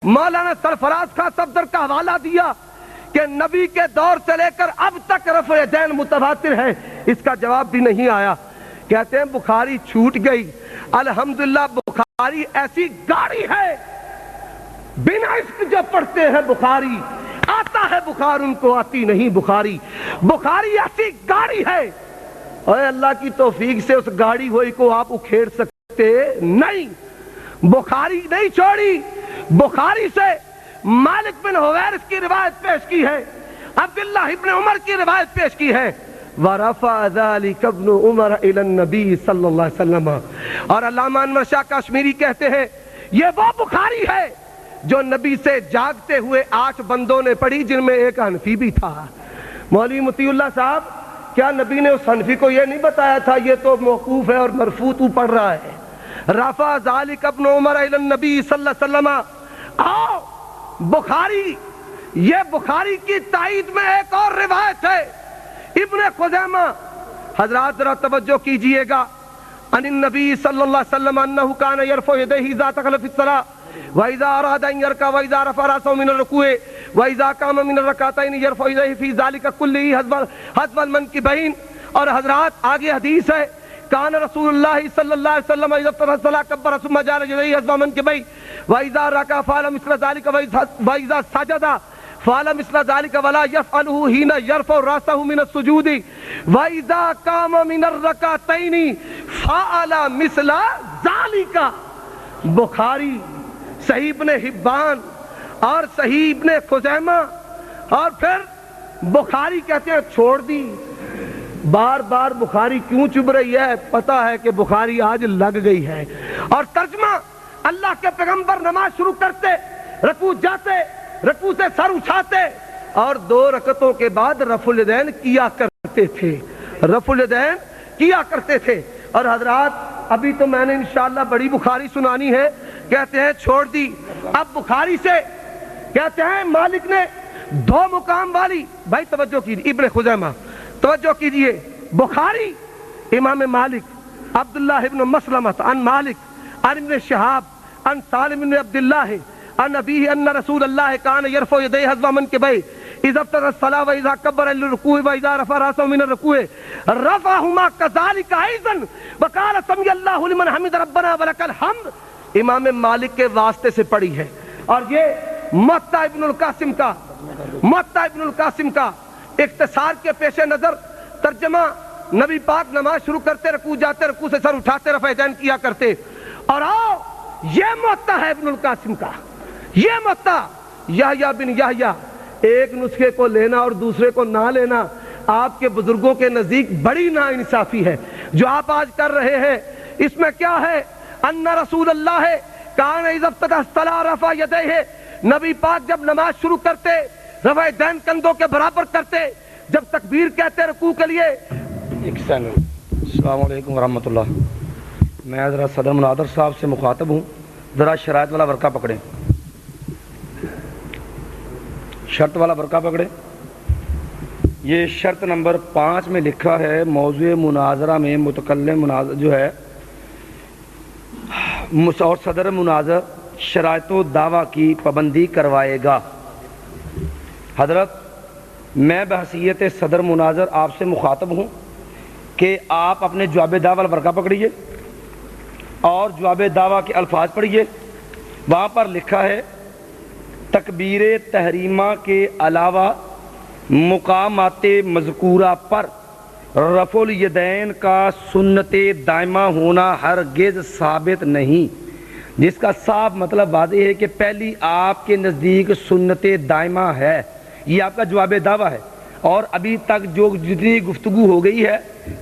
مولانا سرفراز خان صفدر کا حوالہ دیا کہ نبی کے دور سے لے کر اب تک رفع یدین متواتر ہے، اس کا جواب بھی نہیں آیا۔ کہتے ہیں بخاری چھوٹ گئی۔ الحمدللہ بخاری ایسی گاڑی ہے، بنا عشق جو پڑھتے ہیں بخاری، آتا ہے بخار ان کو آتی نہیں بخاری۔ بخاری ایسی گاڑی ہے، اور اللہ کی توفیق سے اس گاڑی ہوئی کو آپ اکھیڑ سکتے نہیں۔ بخاری نہیں چھوڑی، بخاری سے مالک بن حویرث کی روایت پیش کی ہے، عبداللہ ابن عمر کی روایت پیش کی ہے، وَرَفَعَ ذَلِكَ ابْنُ عُمَرَ إِلَى النَّبِيِّ صلی اللہ علیہ وسلم۔ اور علامہ انور شاہ کشمیری کہتے ہیں یہ وہ بخاری ہے جو نبی سے جاگتے ہوئے 8 بندوں نے پڑھی، جن میں ایک حنفی بھی تھا۔ مولوی مطیع اللہ صاحب، کیا نبی نے اس حنفی کو یہ نہیں بتایا تھا یہ تو موقوف ہے اور مرفوع تو پڑھ رہا ہے؟ رفع ذلك ابن عمر الى النبی صلی اللہ علیہ وسلم۔ آؤ بخاری، یہ بخاری کی تائید میں ایک اور روایت ہے، ابن خزیمہ۔ حضرات ذرا توجہ کیجئے گا، ان النبی صلی اللہ علیہ وسلم انه كان يرفع يديه اذا دخل في الصلاة واذا اراد ان يركع واذا رفع راسه من الركوع واذا قام من الركعتين يرفع يديه في ذلك كله حذف المنكبين۔ اور حضرات آگے حدیث ہے، کان رسول اللہ صلی اللہ علیہ وسلم اذا افتتح الصلاة كبر ثم جعل يديه حذف منكبيه واذا ركع فعل مثل ذلك واذا سجد فعل مثل ذلك ولا يفعله حين يرفع راسه من السجود واذا قام من الركعتين فعل مثل ذلك۔ بخاری، صحیح ابن حبان اور صحیح ابن خزیمہ، اور پھر بخاری کہتے ہیں چھوڑ دی۔ بار بار بخاری کیوں چبھ رہی ہے؟ پتہ ہے کہ بخاری آج لگ گئی ہے۔ اور ترجمہ، اللہ کے پیغمبر نماز شروع کرتے، رکوع جاتے، رکوع سے سر اٹھاتے اور 2 رکعتوں کے بعد رفع الیدین کیا کرتے تھے، رفع الیدین کیا کرتے تھے۔ اور حضرات ابھی تو میں نے انشاءاللہ بڑی بخاری سنانی ہے، کہتے ہیں چھوڑ دی۔ اب بخاری سے کہتے ہیں مالک نے 2 مقام والی، بھائی توجہ کیجیے، ابن خزیمہ توجہ کیجئے، بخاری امام مالک عبداللہ ابن مسلمۃ عن مالک عن ابن شہاب عن سالم بن عبد اللہ عن ابیہ ان رسول اللہ کان یرفع یدیہ حذو منکبیہ اذا افتتح الصلاة واذا کبر للرکوع واذا رفع راسه من الرکوع رفعہما کذلک ایضا وقال سمع اللہ لمن حمد ربنا ولک الحمد۔ امام مالک کے واسطے سے پڑھی ہے، اور یہ موطا ابن القاسم کا اختصار کے پیش نظر ترجمہ، نبی پاک نماز شروع کرتے، رکوع جاتے، رکوع سے سر اٹھاتے، رفع یدین کیا کرتے۔ اور آؤ یہ موطا ہے ابن القاسم کا، یہ موطا یحییٰ بن یحییٰ۔ ایک نسخے کو لینا اور دوسرے کو نہ لینا آپ کے بزرگوں کے نزدیک بڑی ناانصافی ہے جو آپ آج کر رہے ہیں۔ اس میں کیا ہے؟ ان رسول اللہ کان اذا افتتح الصلاة رفع یدیہ، نبی پاک جب نماز شروع کرتے رفع یدین کندھوں کے برابر کرتے، جب تکبیر کہتے رکوع کے لیے۔ السلام علیکم ورحمۃ اللہ۔ میں حضرت صدر مناظر صاحب سے مخاطب ہوں، ذرا شرائط والا ورقہ پکڑیں، شرط والا ورقہ پکڑیں۔ یہ شرط نمبر 5 میں لکھا ہے، موضوع مناظرہ میں متکلم مناظر جو ہے اور صدر مناظر شرائط و دعویٰ کی پابندی کروائے گا۔ حضرت میں بحیثیت صدر مناظر آپ سے مخاطب ہوں کہ آپ اپنے جواب دعویٰ ورقہ پکڑیے اور جواب دعویٰ کے الفاظ پڑھیے۔ وہاں پر لکھا ہے تکبیر تحریمہ کے علاوہ مقامات مذکورہ پر رفع الیدین کا سنت دائمہ ہونا ہرگز ثابت نہیں، جس کا صاف مطلب واضح ہے کہ پہلی آپ کے نزدیک سنت دائمہ ہے۔ یہ آپ کا جواب دعویٰ ہے، اور ابھی تک جو جتنی گفتگو ہو گئی ہے،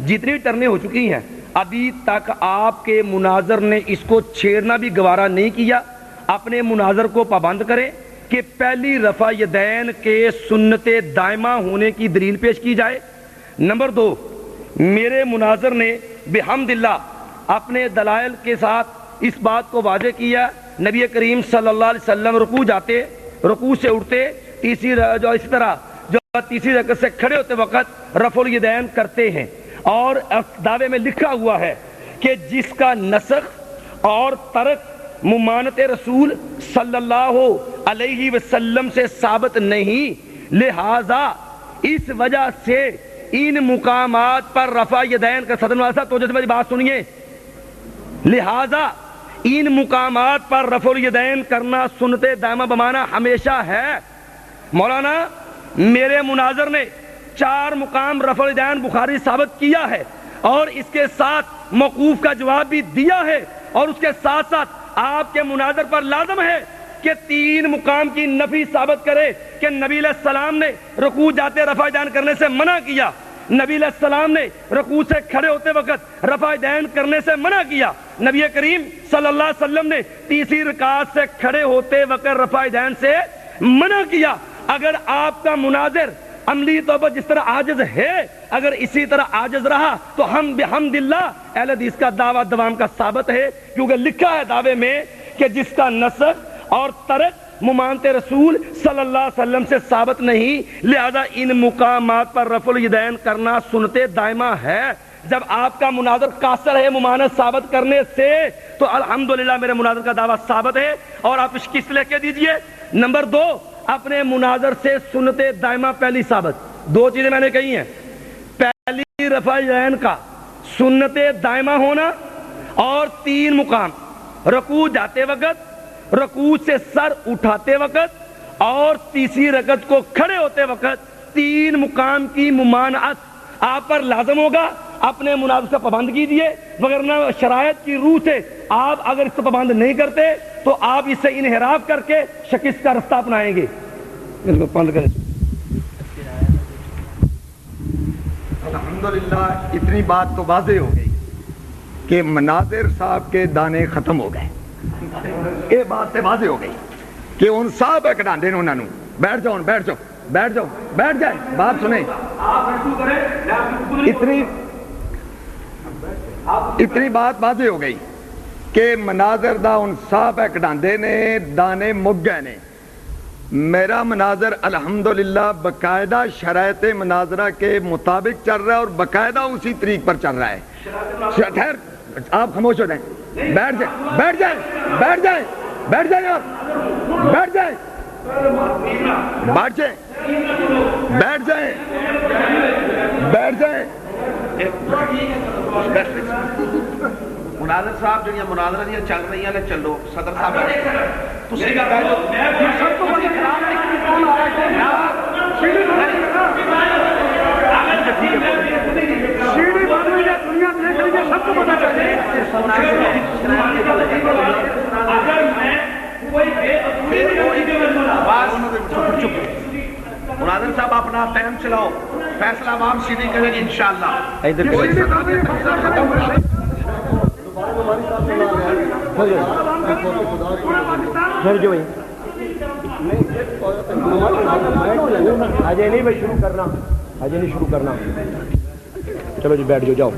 جتنی ٹرنیں ہو چکی ہیں، ابھی تک آپ کے مناظر نے اس کو چھیڑنا بھی گوارا نہیں کیا۔ اپنے مناظر کو پابند کریں کہ پہلی رفع یدین کے سنت دائمہ ہونے کی دلیل پیش کی جائے۔ نمبر 2، میرے مناظر نے بحمداللہ اپنے دلائل کے ساتھ اس بات کو واضح کیا، نبی کریم صلی اللہ علیہ وسلم رکوع جاتے، رکوع سے اٹھتے، اسی طرح جو تیسری رکعت سے کھڑے ہوتے وقت رفع الیدین کرتے ہیں، اور دعوے میں لکھا ہوا ہے کہ جس کا نسخ اور ترک ممانت رسول صلی اللہ علیہ وسلم سے ثابت نہیں، لہذا اس وجہ سے ان مقامات پر رفع یدین کا صدر مولانا صاحب توجہ سے میری بات سنیے، لہذا ان مقامات پر رفع الیدین کرنا سنت دائمہ بمانا ہمیشہ ہے۔ مولانا میرے مناظر نے 4 مقام رفع الیدین بخاری ثابت کیا ہے اور اس کے ساتھ موقوف کا جواب بھی دیا ہے، اور اس کے ساتھ ساتھ آپ کے مناظر پر لازم ہے کہ 3 مقام کی نفی ثابت کرے کہ نبی علیہ السلام نے رکوع جاتے رفع الیدین کرنے سے منع کیا، نبی علیہ السلام نے رکوع سے کھڑے ہوتے وقت رفع الیدین کرنے سے منع کیا، نبی کریم صلی اللہ علیہ وسلم نے تیسری رکعت سے کھڑے ہوتے وقت رفع الیدین سے منع کیا۔ اگر آپ کا مناظر عملی طور پر جس طرح عاجز ہے، اگر اسی طرح عاجز رہا تو ہم بحمداللہ اہل حدیث کا دعویٰ دوام کا ثابت ہے، کیونکہ لکھا ہے دعوے میں کہ جس کا نسخ اور ترک ممانت رسول صلی اللہ علیہ وسلم سے ثابت نہیں، لہذا ان مقامات پر رفع الیدین کرنا سنت دائمہ ہے۔ جب آپ کا مناظر قاصر ہے ممانت ثابت کرنے سے تو الحمدللہ میرے مناظر کا دعویٰ ثابت ہے، اور آپ اس قسط لے کے دیجئے۔ نمبر 2، اپنے مناظر سے سنت دائمہ پہلی ثابت، 2 چیزیں میں نے کہی ہیں، پہلی رفع الیدین کا سنت دائمہ ہونا، اور 3 مقام رکوع جاتے وقت، رکوع سے سر اٹھاتے وقت، اور تیسری رکعت کو کھڑے ہوتے وقت 3 مقام کی ممانعت آپ پر لازم ہوگا۔ اپنے مناظر سے پابند کیجئے، وگرنہ شرائط کی روح سے آپ اگر اس سے پابند نہیں کرتے تو آپ اس سے انحراف کر کے شکست کا رستہ اپنائیں گے۔ بند کریں۔ الحمدللہ اتنی بات تو واضح ہو گئی کہ مناظر صاحب کے دانے ختم ہو گئے، یہ بات سے واضح ہو گئی کہ ان صاحب کڈاندے نے انہوں نے بیٹھ جاؤ بیٹھ جاؤ بیٹھ جاؤ بیٹھ جائیں، بات سنیں۔ اتنی بات واضح ہو گئی کہ مناظر دا ان صاحب کڈاندے نے دانے مک گئے نے۔ میرا مناظر الحمدللہ باقاعدہ شرائط مناظرہ کے مطابق چل رہا ہے اور باقاعدہ اسی طریق پر چل رہا ہے۔ خیر آپ خاموش ہو جائیں، بیٹھ جائیں بیٹھ جائیں بیٹھ جائیں بیٹھ جائیں آپ بیٹھ جائیں بیٹھ جائیں بیٹھ جائیں بیٹھ جائیں۔ مناظر صاحب جو مناظرہ دیا چل رہی ہیں چلو صدر صاحب مناظر صاحب اپنا ٹائم چلاؤ، فیصلہ عوام سیدھی کرے گی انشاءاللہ۔ اجے نہیں بھائی شروع کرنا، اجے نہیں شروع کرنا، چلو جی بیٹھ جاؤ۔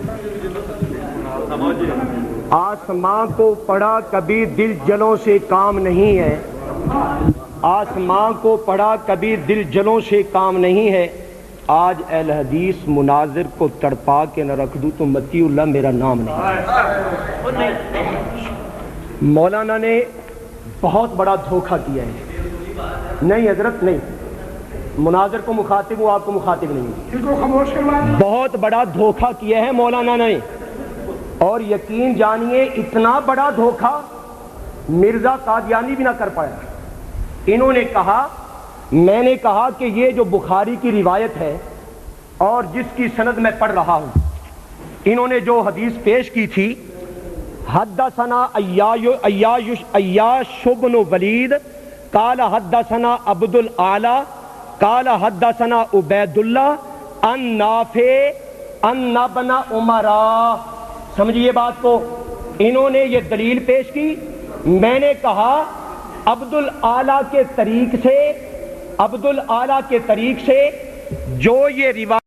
آسمان کو پڑھا کبھی دل جلوں سے کام نہیں ہے، آسمان کو پڑھا کبھی دل جلوں سے کام نہیں ہے، آج اہل حدیث مناظر کو تڑپا کے نہ رکھ دوں تو متی اللہ میرا نام نہیں۔ مولانا نے بہت بڑا دھوکہ کیا ہے۔ نہیں حضرت نہیں، مناظر کو مخاطب ہوں، آپ کو مخاطب نہیں۔ بہت بڑا دھوکہ کیا ہے مولانا نے، اور یقین جانیے اتنا بڑا دھوکہ مرزا قادیانی بھی نہ کر پایا۔ انہوں نے کہا، میں نے کہا کہ یہ جو بخاری کی روایت ہے اور جس کی سند میں پڑھ رہا ہوں، انہوں نے جو حدیث پیش کی تھی، حدثنا عیاش بن ولید قال حدثنا عبد الاعلی قال حدثنا عبید اللہ ان نافع ان ابن عمر۔ سمجھیے بات کو، انہوں نے یہ دلیل پیش کی، میں نے کہا عبد الاعلی کے طریق سے جو یہ روایت